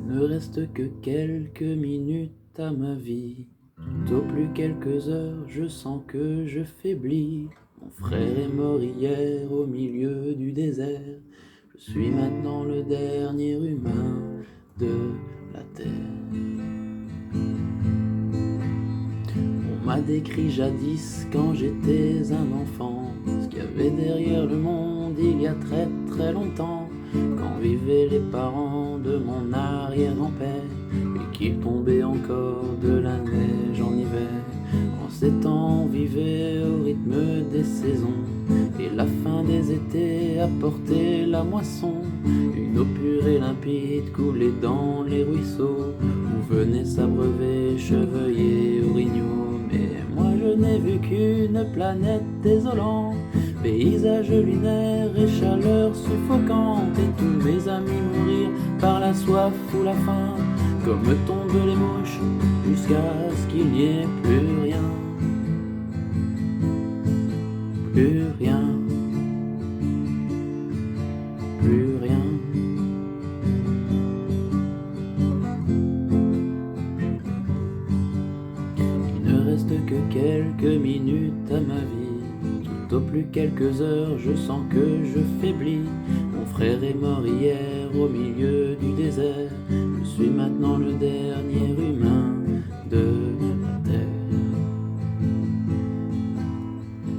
Il ne reste que quelques minutes à ma vie, tout au plus quelques heures, je sens que je faiblis. Mon frère est mort hier au milieu du désert, je suis maintenant le dernier humain de la terre. On m'a décrit jadis quand j'étais un enfant ce qu'il y avait derrière le monde il y a très très longtemps, quand vivaient les parents de mon arrière-grand-père et qu'il tombait encore de la neige en hiver. En ces temps on vivait au rythme des saisons et la fin des étés apportait la moisson. Une eau pure et limpide coulait dans les ruisseaux où venaient s'abreuver chevreuils, orignaux. Mais moi je n'ai vu qu'une planète désolante, paysage lunaire et chaleur suffocante, et tous mes amis mourir par la soif ou la faim, comme tombent les mouches jusqu'à ce qu'il n'y ait plus rien. Plus rien. Plus rien. Il ne reste que quelques minutes à ma vie, tout au plus quelques heures, je sens que je faiblis. Mon frère est mort hier au milieu du désert, je suis maintenant le dernier humain de la terre.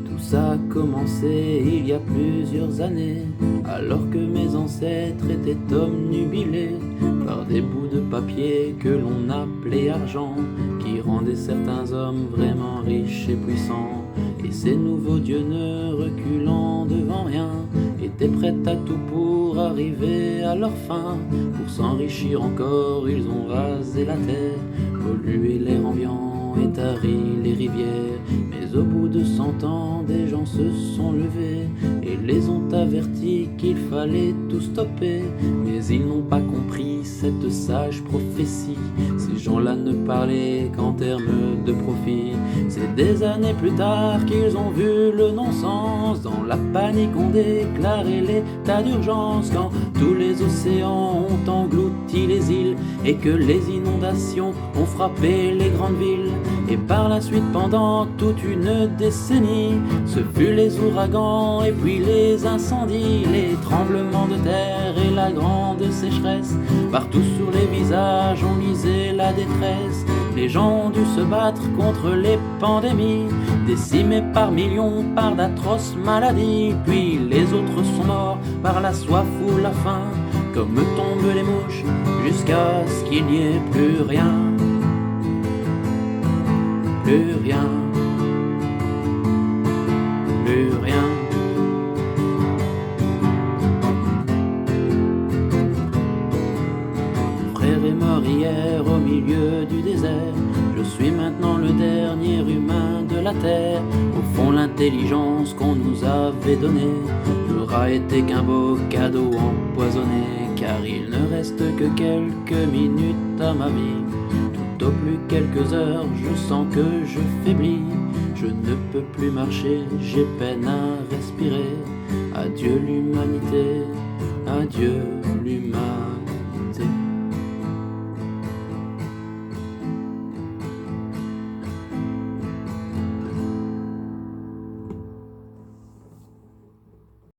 Tout ça a commencé il y a plusieurs années, alors que mes ancêtres étaient obnubilés par des bouts de papier que l'on appelait argent, qui rendaient certains hommes vraiment riches et puissants. Et ces nouveaux dieux, ne reculant devant rien, étaient prêts à tout pour arriver à leur fin. Pour s'enrichir encore, ils ont rasé la terre, pollué l'air ambiant et tari les rivières. Mais au bout de 100 ans, des gens se sont levés et les ont avertis qu'il fallait tout stopper. Mais ils n'ont pas compris cette sage prophétie, ces gens-là ne parlaient qu'en termes de profit. C'est des années plus tard qu'ils ont vu le non-sens. Dans la panique on déclarait l'état d'urgence, quand tous les océans ont englouti les îles et que les inondations ont frappé les grandes villes. Et par la suite, pendant toute une décennie, ce fut les ouragans et puis les incendies, les tremblements de terre et la grande sécheresse. Partout sur les visages on lisait la détresse. Les gens ont dû se battre contre les pandémies, décimés par millions par d'atroces maladies. Puis les autres sont morts par la soif ou la faim, comme tombent les mouches jusqu'à ce qu'il n'y ait plus rien. Plus rien. Plus rien. Mon frère est mort hier au milieu du désert, je suis maintenant le dernier humain de la terre. Au fond, l'intelligence qu'on nous avait donnée n'aura été qu'un beau cadeau empoisonné, car il ne reste que quelques minutes à ma vie, tout au plus quelques heures, je sens que je faiblis. Je ne peux plus marcher, j'ai peine à respirer. Adieu l'humanité, adieu l'humanité.